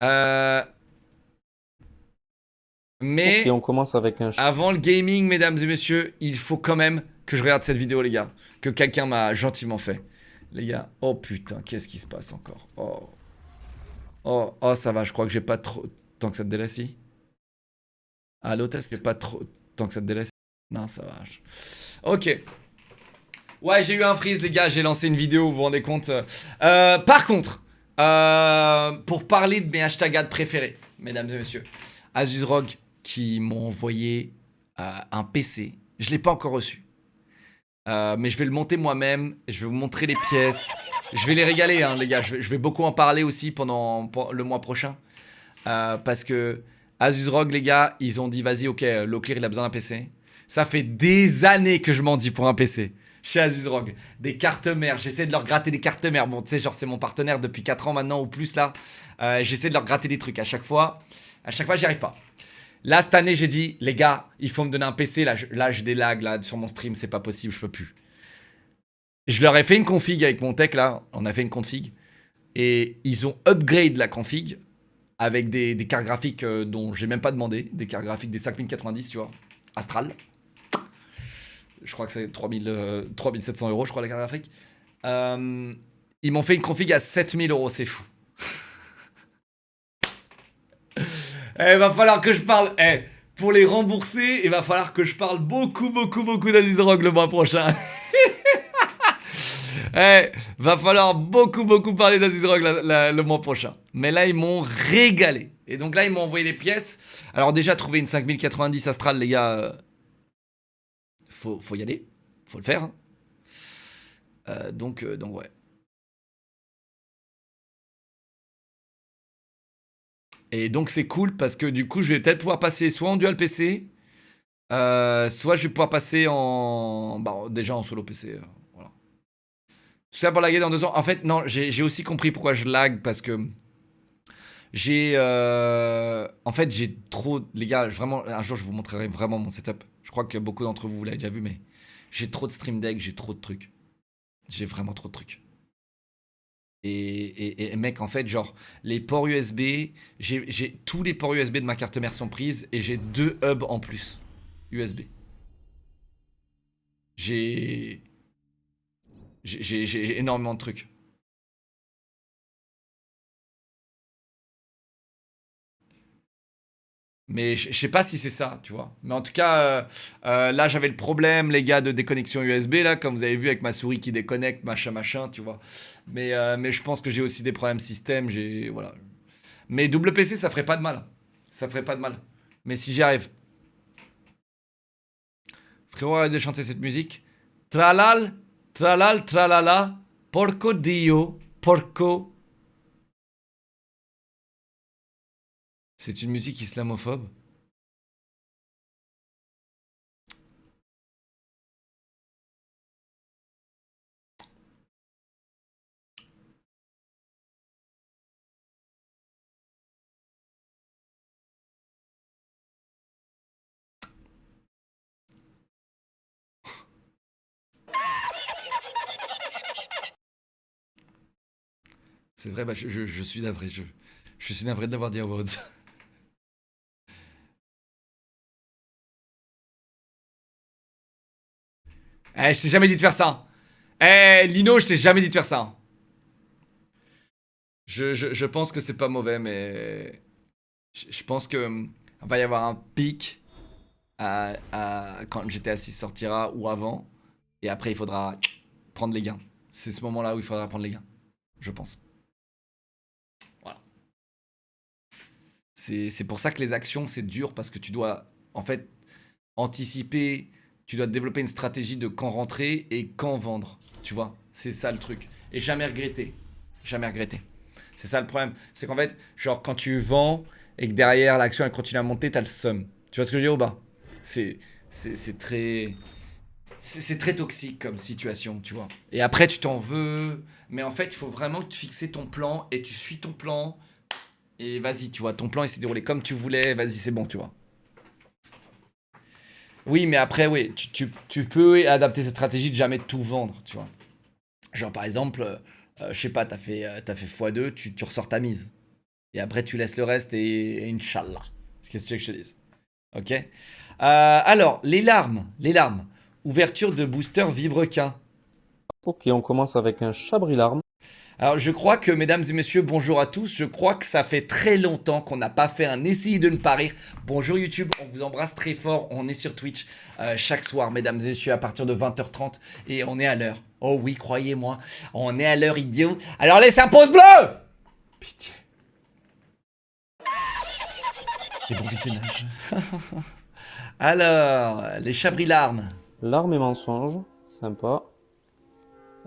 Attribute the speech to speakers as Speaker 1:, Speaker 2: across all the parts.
Speaker 1: Euh,
Speaker 2: Ok,
Speaker 1: mais
Speaker 2: on commence avec un...
Speaker 1: avant le gaming, mesdames et messieurs, il faut quand même que je regarde cette vidéo, les gars. Que quelqu'un m'a gentiment fait. Les gars, oh putain, qu'est-ce qui se passe encore? Oh, oh, ça va, je crois que j'ai pas trop... Tant que ça te délaisse, si. Allo, test. J'ai pas trop... Tant que ça te délaisse. Non, ça va. Ok. Ouais, j'ai eu un freeze, les gars. J'ai lancé une vidéo, vous vous rendez compte. Par contre, pour parler de mes hashtags préférés, mesdames et messieurs, Asus ROG qui m'ont envoyé un PC. Je l'ai pas encore reçu. Mais je vais le monter moi-même. Je vais vous montrer les pièces. Je vais les régaler, hein, les gars. Je vais beaucoup en parler aussi pendant le mois prochain. Parce que Asus ROG, les gars, ils ont dit vas-y, ok, Locklear, il a besoin d'un PC. Ça fait des années que je m'en dis pour un PC. Chez Asus ROG. Des cartes mères. J'essaie de leur gratter des cartes mères. Bon, tu sais, genre, c'est mon partenaire depuis 4 ans maintenant ou plus là. J'essaie de leur gratter des trucs. À chaque fois, j'y arrive pas. Là, cette année, j'ai dit, les gars, il faut me donner un PC. Là, j'ai des lags là, sur mon stream. C'est pas possible, je peux plus. Je leur ai fait une config avec mon tech là. On a fait une config. Et ils ont upgrade la config avec des cartes graphiques dont j'ai même pas demandé, des cartes graphiques des 5090, tu vois, Astral. Je crois que c'est 3700 euros, je crois, la carte graphique. Ils m'ont fait une config à 7000 euros, c'est fou. Il va falloir que je parle. Pour les rembourser, il va falloir que je parle beaucoup d'Asus ROG le mois prochain. Va falloir beaucoup parler d'Asus ROG le mois prochain. Mais là, ils m'ont régalé. Et donc là, ils m'ont envoyé les pièces. Alors déjà, trouver une 5090 Astral, les gars, faut y aller. Faut le faire, hein. Donc ouais. Et donc c'est cool parce que du coup, je vais peut-être pouvoir passer soit en dual PC, soit je vais pouvoir passer en... Bah, déjà en solo PC. Voilà. Tout ça pour laguer dans 2 ans. En fait, non, j'ai aussi compris pourquoi je lag parce que en fait, j'ai trop. Les gars, vraiment, un jour, je vous montrerai vraiment mon setup. Je crois que beaucoup d'entre vous, vous l'avez déjà vu, mais j'ai trop de Stream Deck, j'ai trop de trucs. J'ai vraiment trop de trucs. Et mec, en fait, genre, les ports USB, tous les ports USB de ma carte mère sont prises et j'ai 2 hubs en plus USB. J'ai. J'ai énormément de trucs. Mais je sais pas si c'est ça, tu vois. Mais en tout cas, là, j'avais le problème, les gars, de déconnexion USB, là, comme vous avez vu avec ma souris qui déconnecte, machin, tu vois. Mais je pense que j'ai aussi des problèmes système, voilà. Mais double PC, ça ferait pas de mal. Ça ferait pas de mal. Mais si j'y arrive. Frérot, arrête de chanter cette musique. Tralal, tralala, porco dio, porco. C'est une musique islamophobe. C'est vrai, bah, je suis navré. Je suis navré de l'avoir dit à voix haute. Je t'ai jamais dit de faire ça. Lino, je t'ai jamais dit de faire ça. Je pense que c'est pas mauvais, mais je pense que va y avoir un pic quand GTA 6 sortira ou avant. Et après, il faudra prendre les gains. C'est ce moment-là où il faudra prendre les gains. Je pense. Voilà. C'est pour ça que les actions, c'est dur parce que tu dois, en fait, anticiper. Tu dois développer une stratégie de quand rentrer et quand vendre. Tu vois, c'est ça le truc. Et jamais regretter. Jamais regretter. C'est ça le problème. C'est qu'en fait, genre, quand tu vends et que derrière l'action elle continue à monter, t'as le seum. Tu vois ce que je veux dire ou pas? C'est c'est très. C'est très toxique comme situation, tu vois. Et après, tu t'en veux. Mais en fait, il faut vraiment te fixer ton plan et tu suis ton plan. Et vas-y, tu vois, ton plan il s'est déroulé comme tu voulais. Vas-y, c'est bon, tu vois. Oui, mais après, oui, tu peux adapter cette stratégie de jamais tout vendre, tu vois. Genre, par exemple, je sais pas, t'as fait x2, tu ressors ta mise. Et après, tu laisses le reste et Inch'Allah. Qu'est-ce que tu veux que je te dise? Ok. Alors, les larmes. Les larmes. Ouverture de booster vibrequin.
Speaker 2: Ok, on commence avec un Chabrilarme.
Speaker 1: Alors, je crois que, mesdames et messieurs, bonjour à tous. Je crois que ça fait très longtemps qu'on n'a pas fait un essai de ne pas rire. Bonjour YouTube, on vous embrasse très fort. On est sur Twitch chaque soir, mesdames et messieurs, à partir de 20h30. Et on est à l'heure. Oh oui, croyez-moi, on est à l'heure, idiot. Alors, laissez un pouce bleu! Pitié. Et bon visionnage. Alors, les chabrilarmes.
Speaker 2: Larme et mensonge, sympa.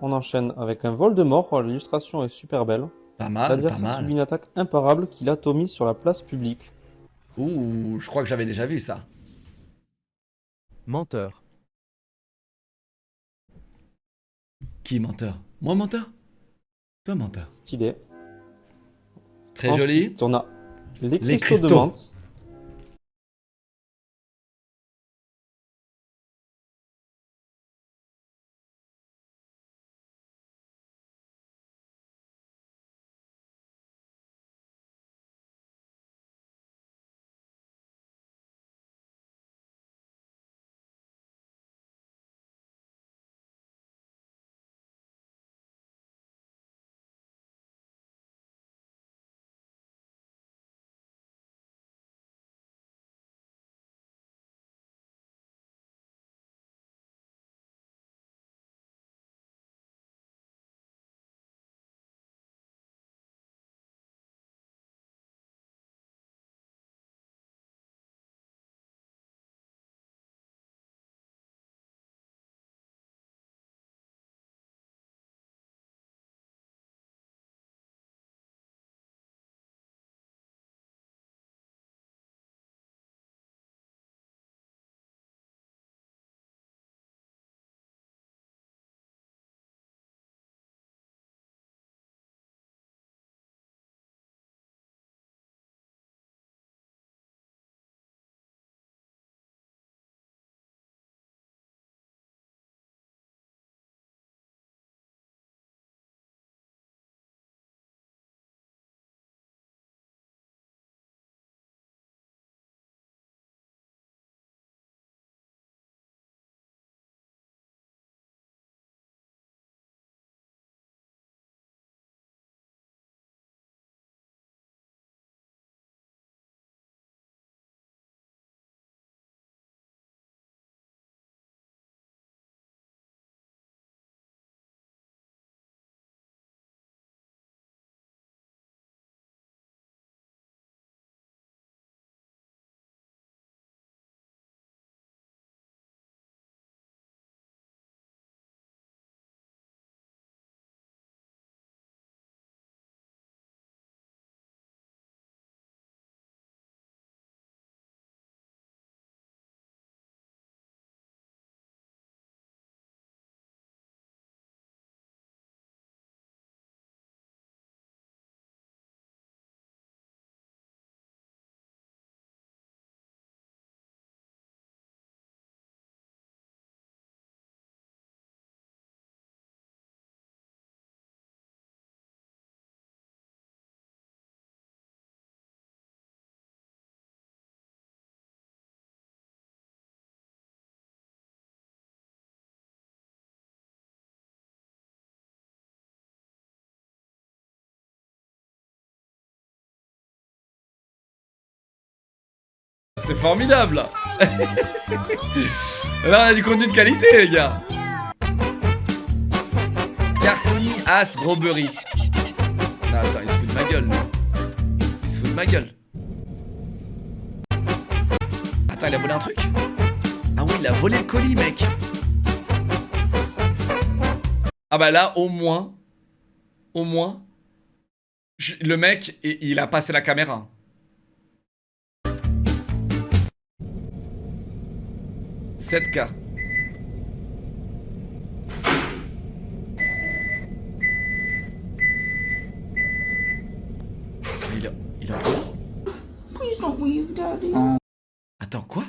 Speaker 2: On enchaîne avec un Voldemort. Oh, l'illustration est super belle.
Speaker 1: Pas mal, pas
Speaker 2: L'adversaire subit
Speaker 1: mal.
Speaker 2: une attaque imparable qui l'atomise sur la place publique.
Speaker 1: Ouh, je crois que j'avais déjà vu ça.
Speaker 3: Menteur.
Speaker 1: Qui menteur? Moi menteur? Toi menteur.
Speaker 2: Stylé.
Speaker 1: Très joli.
Speaker 2: Ensuite, on a les
Speaker 1: Les
Speaker 2: cristaux de
Speaker 1: cristaux.
Speaker 2: menthe.
Speaker 1: C'est formidable. Là, on a du contenu de qualité, les gars. Cartoni As Robbery. Non, attends, il se fout de ma gueule, lui. Il se fout de ma gueule. Attends, il a volé un truc? Ah oui, il a volé le colis, mec. Ah bah là, au moins, le mec, il a passé la caméra. 7K. Il est en prison.
Speaker 4: Please don't leave, Daddy.
Speaker 1: Attends, quoi?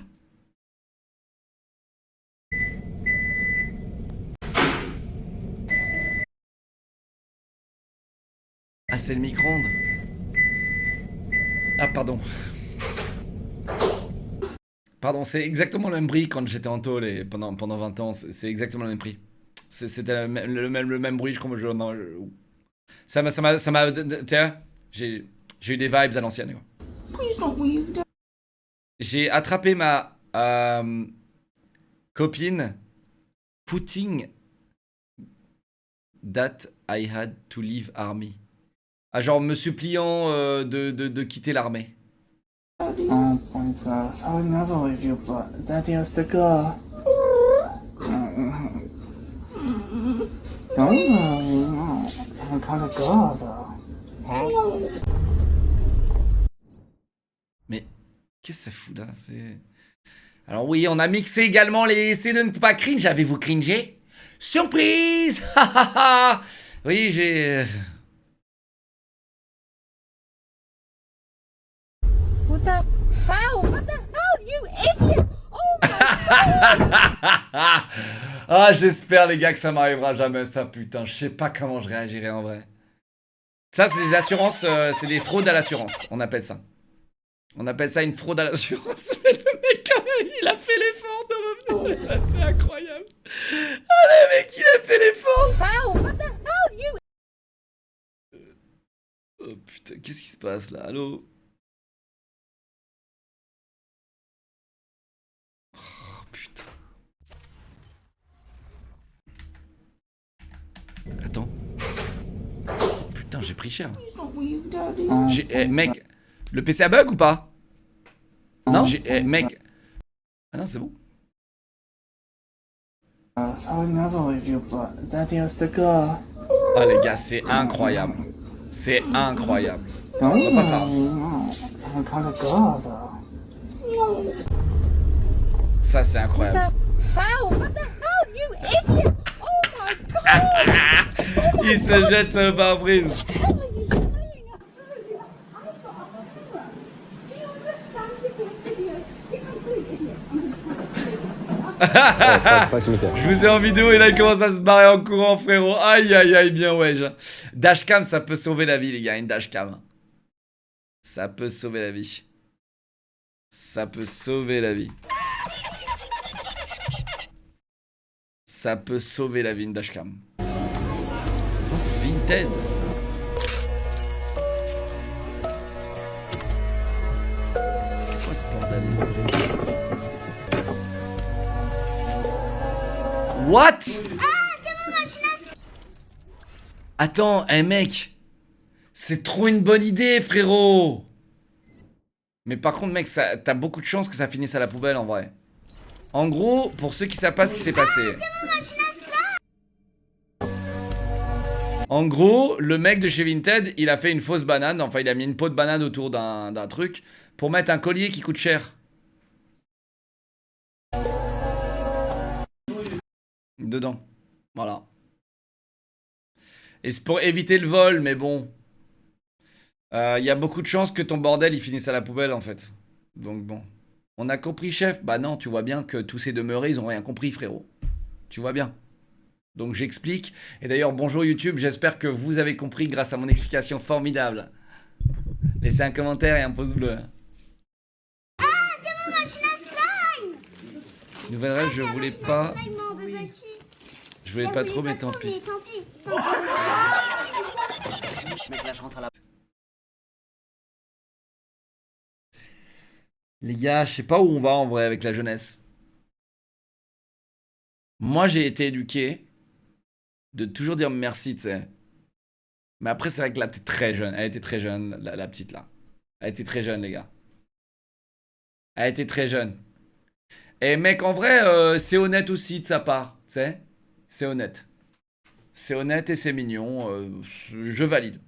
Speaker 1: Ah, c'est le micro-ondes. Ah, pardon. Pardon, c'est exactement le même bruit quand j'étais en tôle et pendant 20 ans. C'est exactement le même prix. C'était le même bruit. Ça m'a. Tiens, j'ai eu des vibes à l'ancienne. Quoi.
Speaker 4: Please don't leave, Daddy.
Speaker 1: J'ai attrapé ma copine putting that I had to leave army. Ah, genre me suppliant de quitter l'armée.
Speaker 3: Oh, princess, I would never leave you, but Daddy has to go. Don't worry, no. I gotta go, though.
Speaker 1: Mais qu'est-ce que ça fout là? Alors oui, on a mixé également les essais de ne pas cringe. Avez-vous cringé? Surprise! Oui, j'ai...
Speaker 5: What the hell? What the hell, you idiot? Oh my
Speaker 1: Ah, j'espère les gars que ça m'arrivera jamais ça, putain. Je sais pas comment je réagirai en vrai. Ça, c'est des assurances, c'est des fraudes à l'assurance. On appelle ça. On appelle ça une fraude à l'assurance. Mais le mec, quand même, il a fait l'effort de revenir. C'est incroyable. Ah, le mec, il a fait l'effort.
Speaker 5: hell? What the hell, you?
Speaker 1: Oh putain, qu'est-ce qui se passe là? Allô? Oh putain. Attends. Putain, j'ai pris cher.
Speaker 4: Please don't leave, Daddy.
Speaker 1: Mec, le PC a bug ou pas? Non? Mec. Ah non, c'est bon.
Speaker 3: I would never leave you, but Daddy has to go.
Speaker 1: Oh les gars, c'est incroyable. C'est incroyable.
Speaker 3: Don't
Speaker 1: pas ça.
Speaker 3: worry, no. I gotta go, though.
Speaker 1: Ça, c'est incroyable.
Speaker 5: Hell? What the hell, you idiot? Oh my god!
Speaker 1: Il se jette sur le pare-brise. Je vous ai en vidéo et là il commence à se barrer en courant, frérot. Aïe aïe aïe, bien wesh. Dashcam, ça peut sauver la vie les gars, une dashcam. Ça peut sauver la vie. Ça peut sauver la vie. Ça peut sauver la vie, une dashcam. Vinted. C'est quoi ce bordel? What? Attends, mec, c'est trop une bonne idée, frérot. Mais par contre, mec, t'as beaucoup de chance que ça finisse à la poubelle en vrai. En gros, pour ceux qui savent pas ce qui s'est passé. En gros, le mec de chez Vinted, il a fait une fausse banane. Enfin, il a mis une peau de banane autour d'un truc pour mettre un collier qui coûte cher. Dedans. Voilà. Et c'est pour éviter le vol, mais bon. Il y a beaucoup de chances que ton bordel il finisse à la poubelle en fait. Donc bon. On a compris, chef? Bah non, tu vois bien que tous ces demeurés, ils ont rien compris, frérot. Tu vois bien. Donc j'explique. Et d'ailleurs, bonjour YouTube, j'espère que vous avez compris grâce à mon explication formidable. Laissez un commentaire et un pouce bleu.
Speaker 6: Ah, c'est mon machine à slime!
Speaker 1: Nouvelle règle, je voulais pas.
Speaker 6: Slime, mon bébé petit.
Speaker 1: Je voulais pas trop, mais tant pis.
Speaker 6: Mais tant pis.
Speaker 7: Mec, là, je rentre à la...
Speaker 1: Les gars, je sais pas où on va en vrai avec la jeunesse. Moi, j'ai été éduqué de toujours dire merci, tu sais. Mais après, c'est vrai que là, t'es très jeune. Elle était très jeune, la petite là. Elle était très jeune, les gars. Elle était très jeune. Et mec, en vrai, c'est honnête aussi de sa part, tu sais. C'est honnête. C'est honnête et c'est mignon. Je valide.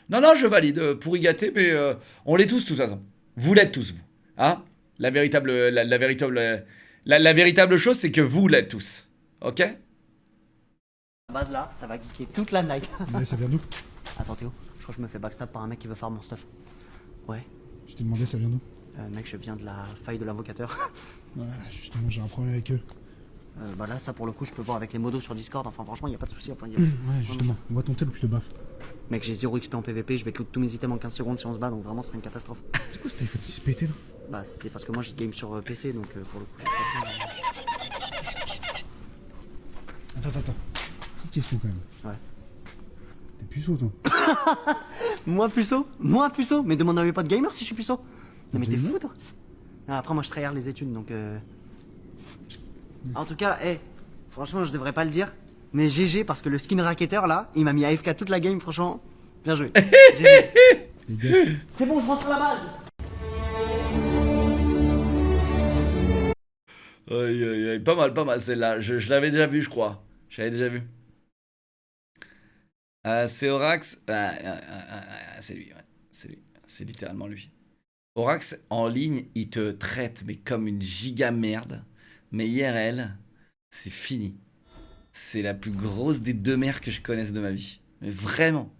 Speaker 1: Non, non, je valide. Pour y gâter, mais on l'est tous, de toute façon. Vous l'êtes tous, vous. Hein? La véritable chose, c'est que vous l'êtes tous. Ok?
Speaker 7: La base là, ça va geeker toute la night.
Speaker 8: Ouais, ça vient d'où?
Speaker 7: Attends Théo, je crois que je me fais backstab par un mec qui veut faire mon stuff. Ouais,
Speaker 8: Je t'ai demandé, ça vient d'où?
Speaker 7: mec, je viens de la faille de l'invocateur.
Speaker 8: Ouais, justement, j'ai un problème avec eux.
Speaker 7: Bah là, ça pour le coup, je peux voir avec les modos sur Discord. Enfin, franchement, y a pas de souci. Enfin,
Speaker 8: Ouais, justement, on va ton tel ou je te baffe.
Speaker 7: Mec, j'ai 0 XP en PVP, je vais cloud tous mes items en 15 secondes si on se bat, donc vraiment ce serait une catastrophe.
Speaker 8: C'est quoi cet iPhone 6 pété là?
Speaker 7: Bah, c'est parce que moi j'ai game sur PC, donc pour le coup, j'ai pas besoin.
Speaker 8: Attends. Petite question quand même.
Speaker 7: Ouais.
Speaker 8: T'es puceau toi?
Speaker 7: Moi puceau? Mais demande à mes potes gamers si je suis puceau. Non mais t'es
Speaker 8: Absolument.
Speaker 7: fou toi. Ah, après moi je tryhard les études donc En tout cas, franchement je devrais pas le dire, mais GG parce que le skin racketeur là, il m'a mis AFK toute la game, franchement, bien joué. GG.
Speaker 8: Les gars,
Speaker 7: C'est bon, je rentre à la base.
Speaker 1: Aïe, pas mal celle-là. Je l'avais déjà vu, je crois. J'avais déjà vu. C'est Orax. C'est lui, ouais. C'est lui. C'est littéralement lui. Orax, en ligne, il te traite mais comme une giga merde. Mais IRL, c'est fini. C'est la plus grosse des deux mères que je connaisse de ma vie. Mais vraiment.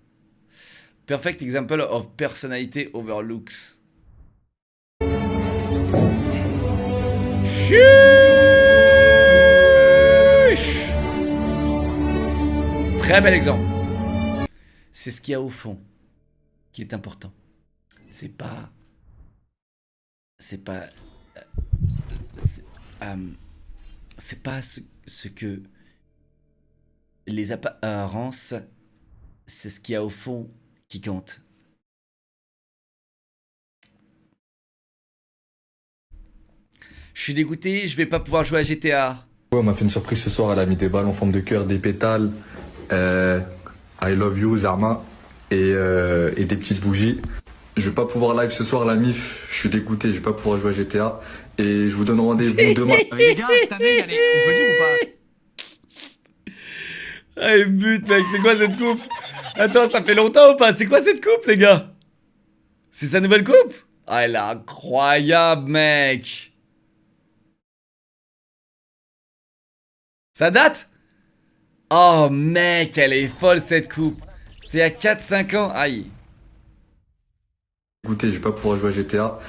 Speaker 1: Perfect example of personality overlooks. Chiche. Très bel exemple. C'est ce qu'il y a au fond qui est important. C'est pas ce que les apparences, c'est ce qu'il y a au fond qui compte. Je suis dégoûté, je vais pas pouvoir jouer à GTA.
Speaker 9: Ouais, on m'a fait une surprise ce soir, elle a mis des balles en forme de cœur, des pétales, I love you, Zarma, et des petites bougies. Je vais pas pouvoir live ce soir, la MIF, je suis dégoûté, je vais pas pouvoir jouer à GTA, et je vous donne rendez-vous demain.
Speaker 10: Les gars, cette année, on peut dire ou pas?
Speaker 1: Ah, il bute, mec, c'est quoi cette coupe? Attends, ça fait longtemps ou pas? C'est quoi cette coupe, les gars? C'est sa nouvelle coupe? Ah, elle est incroyable, mec. Ça date? Oh, mec, elle est folle, cette coupe. C'était il y a 4-5 ans. Aïe.
Speaker 9: Dégoûté, je vais pas pouvoir jouer à GTA.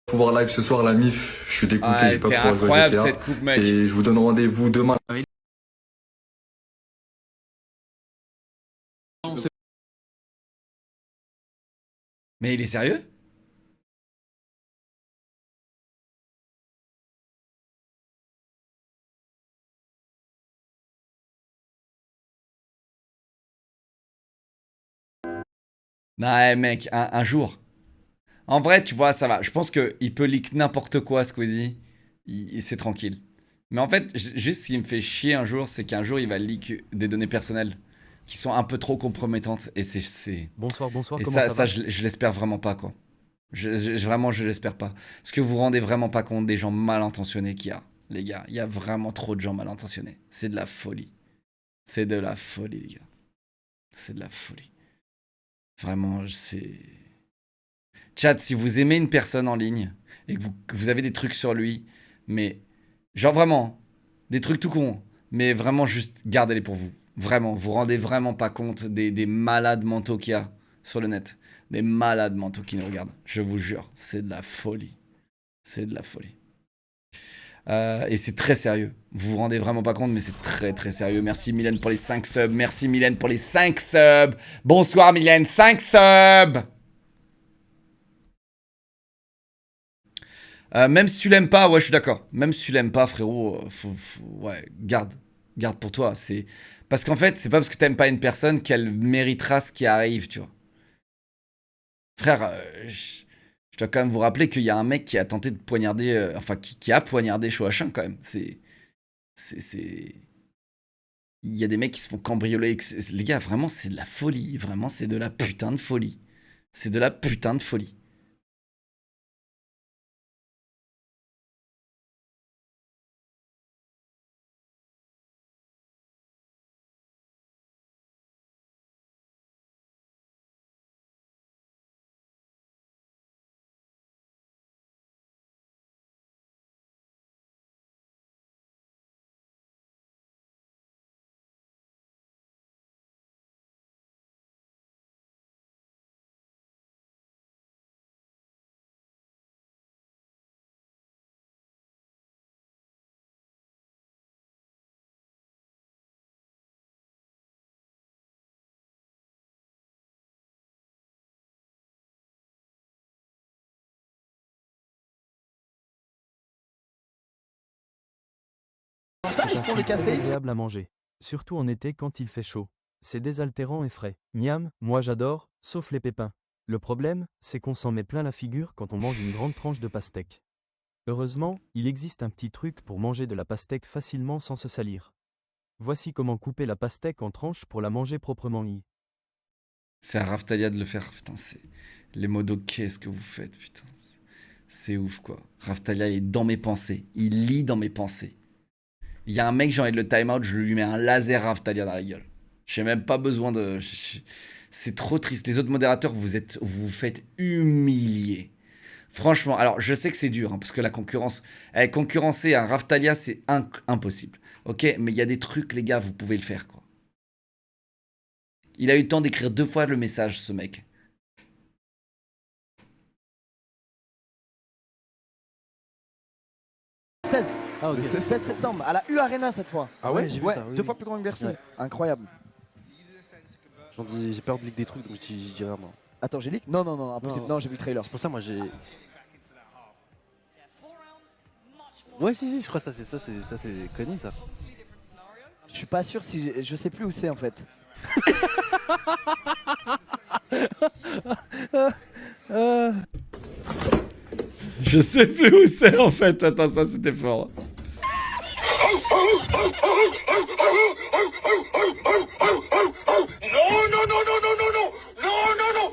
Speaker 9: Pouvoir live ce soir, la MIF, je suis dégoûté,
Speaker 1: Ah,
Speaker 9: je vais pas
Speaker 1: t'es
Speaker 9: pouvoir jouer à
Speaker 1: incroyable,
Speaker 9: GTA.
Speaker 1: cette coupe, mec.
Speaker 9: Et je vous donne rendez-vous demain.
Speaker 1: Mais il est sérieux? Ouais, mec, un jour. En vrai, tu vois, ça va. Je pense qu'il peut leak n'importe quoi, Squeezie. C'est tranquille. Mais en fait, juste ce qui me fait chier un jour, c'est qu'un jour, il va leak des données personnelles qui sont un peu trop compromettantes. Et c'est...
Speaker 10: Bonsoir,
Speaker 1: Et
Speaker 10: comment ça va?
Speaker 1: je l'espère vraiment pas, quoi. Vraiment, je l'espère pas. Parce que vous vous rendez vraiment pas compte des gens mal intentionnés qu'il y a, les gars. Il y a vraiment trop de gens mal intentionnés. C'est de la folie. C'est de la folie, les gars. C'est de la folie. Vraiment, c'est... Chat, si vous aimez une personne en ligne et que vous avez des trucs sur lui, mais genre vraiment, des trucs tout con, mais vraiment juste gardez-les pour vous. Vraiment, vous rendez vraiment pas compte des malades mentaux qu'il y a sur le net. Des malades mentaux qui nous regardent. Je vous jure, c'est de la folie. C'est de la folie. Et c'est très sérieux. Vous vous rendez vraiment pas compte, mais c'est très très sérieux. Merci Mylène pour les 5 subs. Merci Mylène pour les 5 subs. Bonsoir Mylène, 5 subs. Même si tu l'aimes pas, ouais, je suis d'accord. Même si tu l'aimes pas, frérot, ouais, garde pour toi. C'est parce qu'en fait, c'est pas parce que t'aimes pas une personne qu'elle méritera ce qui arrive, tu vois. Frère, je dois quand même vous rappeler qu'il y a un mec qui a tenté de poignarder, enfin, qui a poignardé Choachin quand même. Il y a des mecs qui se font cambrioler. Les gars, vraiment, c'est de la folie. Vraiment, c'est de la putain de folie. C'est de la putain de folie.
Speaker 11: Ça, ils font le KCX.
Speaker 12: Agréable à manger. Surtout en été quand il fait chaud. C'est désaltérant et frais. Miam, moi j'adore, sauf les pépins. Le problème, c'est qu'on s'en met plein la figure quand on mange une grande tranche de pastèque. Heureusement, il existe un petit truc pour manger de la pastèque facilement sans se salir. Voici comment couper la pastèque en tranches pour la manger proprement.
Speaker 1: C'est à Raftalia de le faire. Putain, c'est... Les modos, qu'est-ce que vous faites, putain. C'est ouf, quoi. Raftalia est dans mes pensées. Il lit dans mes pensées. Il y a un mec, j'ai envie de le time out, je lui mets un laser Raftalia dans la gueule. J'ai même pas besoin de... C'est trop triste. Les autres modérateurs, vous vous faites humilier. Franchement, alors je sais que c'est dur, hein, parce que la concurrence... concurrencer un Raftalia, c'est impossible. Ok, mais il y a des trucs, les gars, vous pouvez le faire, quoi. Il a eu le temps d'écrire 2 fois le message, ce mec.
Speaker 11: Ah, okay. 16 septembre, à la U Arena cette fois.
Speaker 13: Ah ouais,
Speaker 11: j'ai vu ça, oui, 2 fois plus grand que Bercy. Ouais. Incroyable.
Speaker 13: J'ai peur de leak des trucs, donc j'y dirais rien.
Speaker 11: Attends, j'ai leak? Non, impossible. Non, j'ai vu le trailer.
Speaker 13: C'est pour ça, moi, j'ai... Ouais, si, je crois que ça c'est connu, ça.
Speaker 11: Je suis pas sûr si... Je sais plus où c'est, en fait.
Speaker 1: Je sais plus où c'est en fait. Attends, ça c'était fort.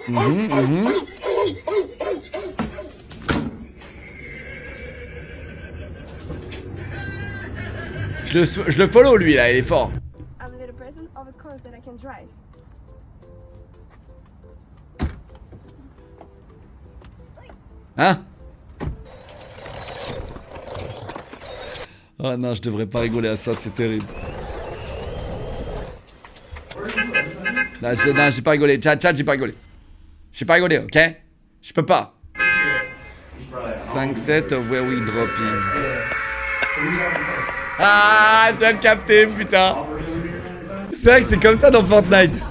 Speaker 1: Non. Je le follow lui là, il est fort. Hein? Oh non, je devrais pas rigoler à ça, c'est terrible. Non, j'ai pas rigolé. Chat, j'ai pas rigolé. J'ai pas rigolé, ok? Je peux pas. 5-7 of where we dropping. Ah, tu vas le capter, putain. C'est vrai que c'est comme ça dans Fortnite.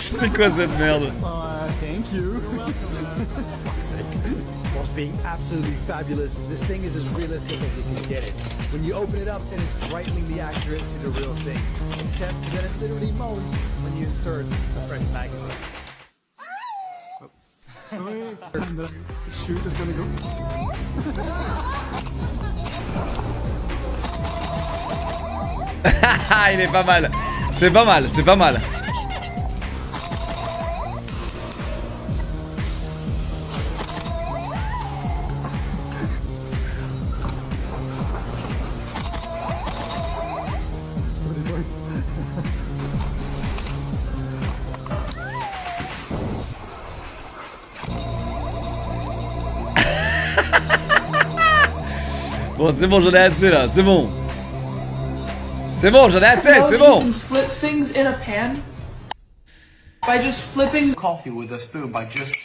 Speaker 1: C'est quoi cette merde?
Speaker 14: Thank you. Whilst being absolutely fabulous, this thing is as realistic as you can get it. When you open it up, it is frighteningly accurate to the real thing. Except that it literally moans when you insert a fresh magazine. Sorry, and the shoot is gonna go.
Speaker 1: Il est pas mal. C'est pas mal, c'est pas mal. Bon, c'est bon, j'en ai assez là, c'est bon. C'est bon, j'en ai assez, c'est bon.
Speaker 4: Flip things in a pan by just flipping coffee with a spoon by just.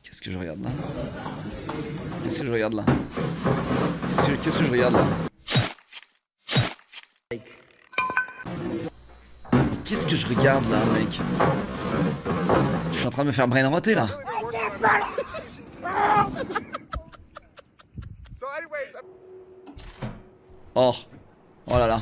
Speaker 1: Qu'est-ce que je regarde là? Qu'est-ce que je regarde là? Qu'est-ce que je regarde là? Qu'est-ce que je regarde là, mec? Je suis en train de me faire brainrotter là. Oh, oh là là.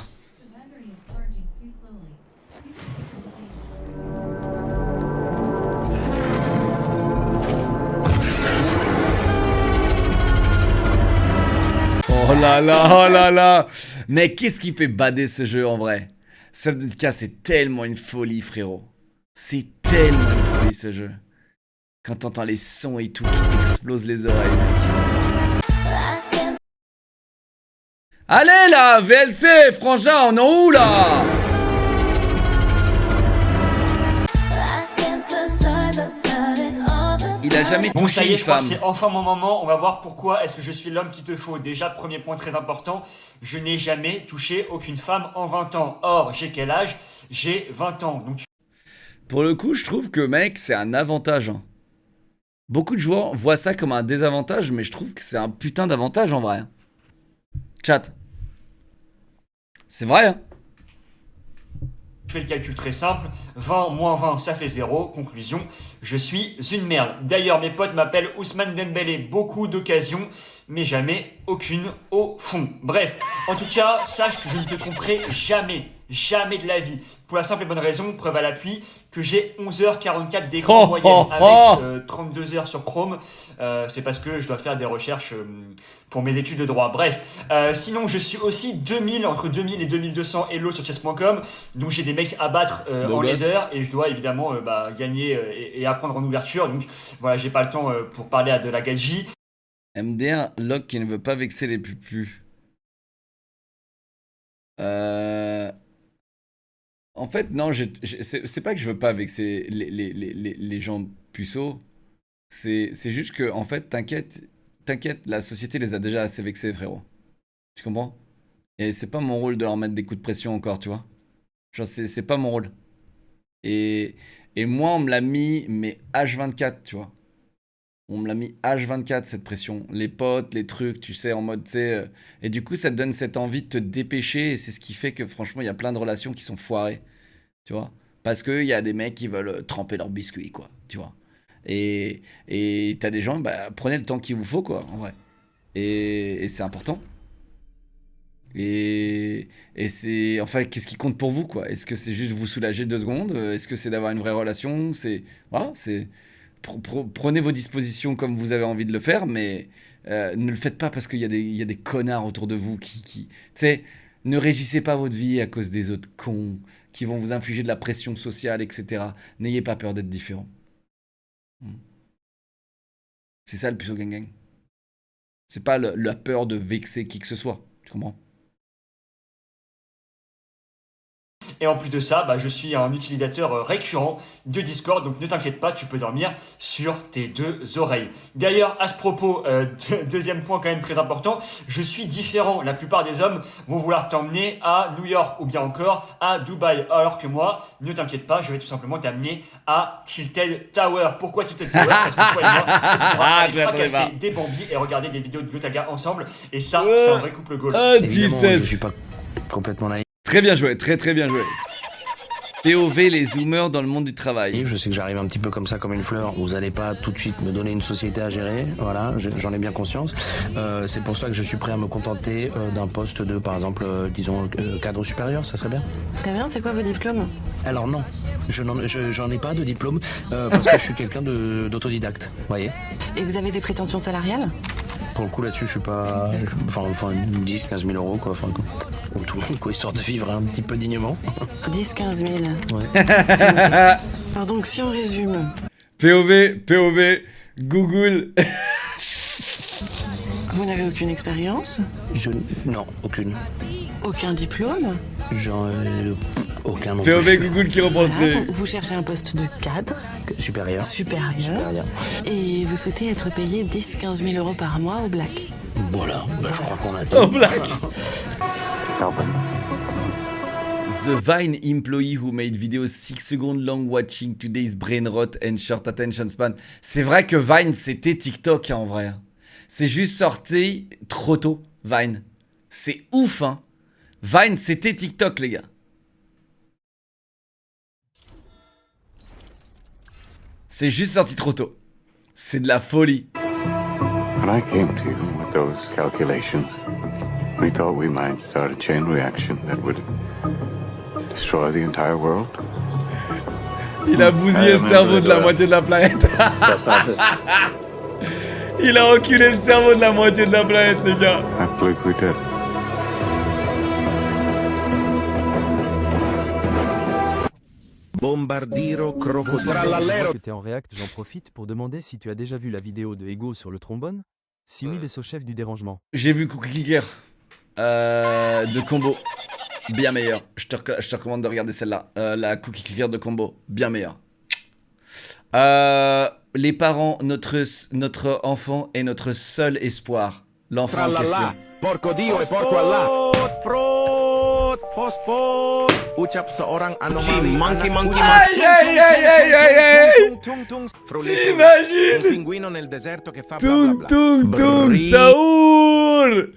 Speaker 1: Oh là là, oh là là. Mais qu'est-ce qui fait bader ce jeu en vrai? Subnautica, c'est tellement une folie, frérot. C'est tellement une folie ce jeu. Quand t'entends les sons et tout qui t'explosent les oreilles, mec. Allez là, VLC, frangin, on est où là? Il a jamais touché
Speaker 10: bon, ça y est,
Speaker 1: une
Speaker 10: je crois
Speaker 1: femme.
Speaker 10: que c'est enfin mon moment. On va voir pourquoi est-ce que je suis l'homme qu'il te faut. Déjà, premier point très important, je n'ai jamais touché aucune femme en 20 ans. Or, j'ai quel âge? J'ai 20 ans. Donc...
Speaker 1: Pour le coup, je trouve que, mec, c'est un avantage. Hein. Beaucoup de joueurs voient ça comme un désavantage, mais je trouve que c'est un putain d'avantage en vrai. Chat. C'est vrai, hein.
Speaker 10: Je fais le calcul très simple, 20 moins 20 ça fait 0, conclusion, je suis une merde. D'ailleurs mes potes m'appellent Ousmane Dembélé, beaucoup d'occasions, mais jamais aucune au fond. Bref, en tout cas, sache que je ne te tromperai jamais, jamais de la vie. Pour la simple et bonne raison, preuve à l'appui, que j'ai 11h44 d'écran en moyenne avec 32 heures sur Chrome. C'est parce que je dois faire des recherches pour mes études de droit. Bref, sinon je suis aussi entre 2000 et 2200 Elo sur chess.com, donc j'ai des mecs à battre en laser et je dois évidemment gagner et apprendre en ouverture. Donc voilà, j'ai pas le temps pour parler de la gagerie.
Speaker 1: MDR, Locke qui ne veut pas vexer les pupus. En fait, non, c'est pas que je veux pas vexer les gens puceaux. C'est juste que, en fait, t'inquiète, la société les a déjà assez vexés, frérot. Tu comprends? Et c'est pas mon rôle de leur mettre des coups de pression encore, tu vois. Genre, c'est pas mon rôle. Et moi, on me l'a mis, mais H24, tu vois. On me l'a mis H24 cette pression, les potes, les trucs, tu sais, en mode, tu sais, et du coup ça te donne cette envie de te dépêcher et c'est ce qui fait que franchement il y a plein de relations qui sont foirées, tu vois, parce qu'il y a des mecs qui veulent tremper leurs biscuits, quoi, tu vois, et t'as des gens, bah prenez le temps qu'il vous faut, quoi, en vrai, et c'est important, et c'est, enfin, qu'est-ce qui compte pour vous, quoi? Est-ce que c'est juste vous soulager 2 secondes? Est-ce que c'est d'avoir une vraie relation? C'est, voilà, c'est... Prenez vos dispositions comme vous avez envie de le faire, mais ne le faites pas parce qu'il y a des connards autour de vous qui... Tu sais, ne régissez pas votre vie à cause des autres cons qui vont vous infliger de la pression sociale, etc. N'ayez pas peur d'être différent. C'est ça le puceau gang gang. C'est pas la peur de vexer qui que ce soit, tu comprends?
Speaker 10: Et en plus de ça, je suis un utilisateur récurrent de Discord, donc ne t'inquiète pas, tu peux dormir sur tes 2 oreilles. D'ailleurs, à ce propos, deuxième point quand même très important, je suis différent. La plupart des hommes vont vouloir t'emmener à New York ou bien encore à Dubaï, alors que moi, ne t'inquiète pas, je vais tout simplement t'amener à Tilted Tower. Pourquoi Tilted Tower? Parce que toi et moi, on pourra aller fracasser des bambis et regarder des vidéos de Gotaga ensemble, et ça, c'est un vrai couple goal.
Speaker 1: Évidemment, je
Speaker 15: suis pas complètement naïf.
Speaker 1: Très bien joué, très bien joué. POV, les zoomers dans le monde du travail.
Speaker 15: Je sais que j'arrive un petit peu comme ça, comme une fleur. Vous allez pas tout de suite me donner une société à gérer. Voilà, j'en ai bien conscience. C'est pour ça que je suis prêt à me contenter d'un poste de, par exemple, disons, cadre supérieur. Ça serait bien.
Speaker 16: Très bien, c'est quoi vos diplômes?
Speaker 15: Alors non, j'en ai pas de diplôme parce que je suis quelqu'un d'autodidacte, vous voyez.
Speaker 16: Et vous avez des prétentions salariales?
Speaker 15: Pour le coup là-dessus, je suis pas... Enfin 10, 15 000 euros quoi, enfin tout le monde quoi, histoire de vivre un petit peu dignement.
Speaker 16: 10, 15 000.
Speaker 15: Ouais.
Speaker 16: Alors donc si on résume...
Speaker 1: POV, Google.
Speaker 16: Vous n'avez aucune expérience?
Speaker 15: Non, aucune.
Speaker 16: Aucun diplôme?
Speaker 15: Aucun non
Speaker 1: POV
Speaker 15: plus.
Speaker 1: Google qui repensait.
Speaker 16: Voilà, vous cherchez un poste de cadre?
Speaker 15: Supérieur.
Speaker 16: Et vous souhaitez être payé 10-15 000 euros par mois au black?
Speaker 15: Voilà, je crois qu'on a tout.
Speaker 1: Au black. The Vine employee who made videos 6 seconds long watching today's brain rot and short attention span. C'est vrai que Vine c'était TikTok en vrai. C'est juste sorti trop tôt, Vine. C'est ouf hein. Vine c'était TikTok les gars. C'est juste sorti trop tôt. C'est de la folie.
Speaker 17: When I came to you with those calculations, we thought we might start a chain reaction that would destroy the entire world.
Speaker 1: Il a bousillé le cerveau de la moitié de la planète. Il a enculé le cerveau de la moitié de la planète, les gars.
Speaker 17: I believe we did.
Speaker 12: Bombardiro crocodile. Que t'es en React, j'en profite pour demander si tu as déjà vu la vidéo de Ego sur le trombone. Si oui, laisse au chef du dérangement.
Speaker 1: J'ai vu Cookie Clicker de combo. Bien meilleur. Je te recommande de regarder celle-là. La Cookie Clicker de combo. Bien meilleure. Les parents, notre enfant est notre seul espoir. L'enfant en question.
Speaker 14: Porco Dio et porco Allah. Ucap seorang anomali. Monkey.
Speaker 1: T'imagines?
Speaker 14: Pinguino nel deserto che fa bla bla
Speaker 1: Tung, Saoul.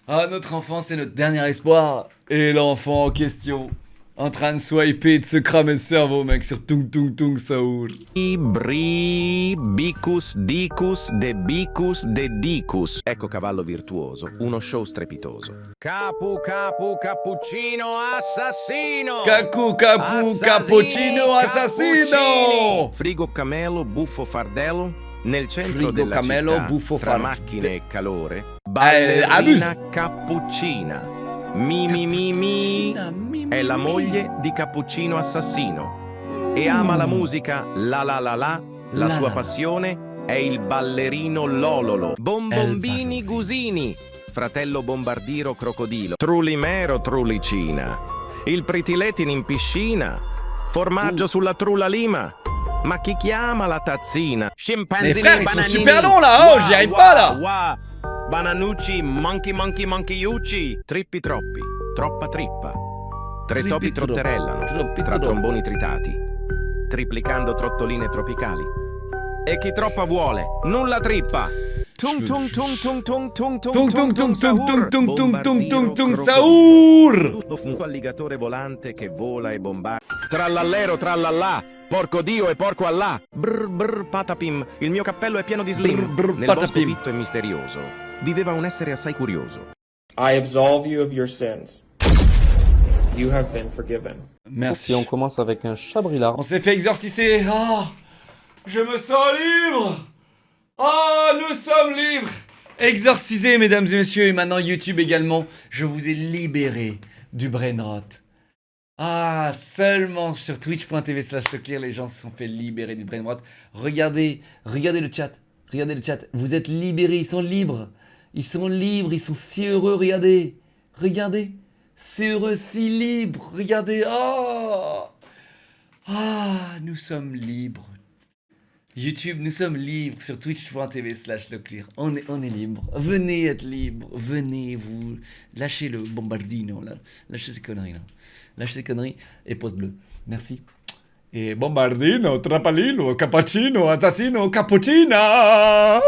Speaker 1: Ah, notre enfant, c'est notre dernier espoir. Et l'enfant en question, En train de swiper et de se cramer le cerveau, mec, sur Tung Tung Tung Saoul.
Speaker 18: Bri, bicus, dicus, de bicus, de dicus. Ecco cavallo virtuoso, uno show strepitoso. Capu, capu, cappuccino, assassino.
Speaker 1: Cacu, capu, cappuccino, assassino.
Speaker 18: Frigo camelo, buffo fardello. Nel centro
Speaker 1: Frigo
Speaker 18: della
Speaker 1: camelo,
Speaker 18: città,
Speaker 1: buffo
Speaker 18: tra
Speaker 1: fardello.
Speaker 18: macchine e calore,
Speaker 1: abuse.
Speaker 18: ballerina cappuccina. Mi, è la moglie di Cappuccino Assassino e ama la musica la sua passione è il ballerino Lololo. Bombombini Gusini, fratello bombardiro crocodilo, Trulimero Trulicina, il pritiletin in piscina, formaggio sulla Trula Lima. Ma chi chiama la tazzina? Scimpanzini,
Speaker 1: Les frères, ils sont
Speaker 18: bananini,
Speaker 1: super longs là, oh, j'y arrive pas là.
Speaker 18: Wa, Bananucci, monkeyucci, trippi troppi, troppa trippa. Tre topi trotterellano, tra tromboni tritati, triplicando trottoline tropicali. E chi troppa vuole, nulla trippa. Tung tung tung tung tung tung tung tung tung tung tung tung tung tung tung saur. Un alligatore volante che vola e bombarda. Trallallero trallallà, porco Dio e porco Allah. Brr brr patapim, il mio cappello è pieno di slim. Nel bosco fitto e misterioso viveva un essere assai curioso.
Speaker 19: I absolve you of your sins. You have been forgiven.
Speaker 1: Merci.
Speaker 2: Et on commence avec un Chabrilard.
Speaker 1: On s'est fait exorciser. Ah, je me sens libre. Ah, nous sommes libres. Exorcisés, mesdames et messieurs. Et maintenant, YouTube également. Je vous ai libéré du brainrot. Ah, seulement sur twitch.tv/leclerc, les gens se sont fait libérer du brainrot. Regardez le chat. Regardez le chat. Vous êtes libérés. Ils sont libres. Ils sont libres. Ils sont si heureux. Regardez. Regardez. Si heureux, si libres. Regardez. Oh. Ah, nous sommes libres. YouTube, nous sommes libres sur twitch.tv/leclerc. On est libre. Venez être libre. Venez vous. Lâchez le bombardino là. Lâchez ces conneries là. Lâchez ces conneries et pouce bleu. Merci. Et bombardino, trapalino, cappuccino, assassino, cappuccina.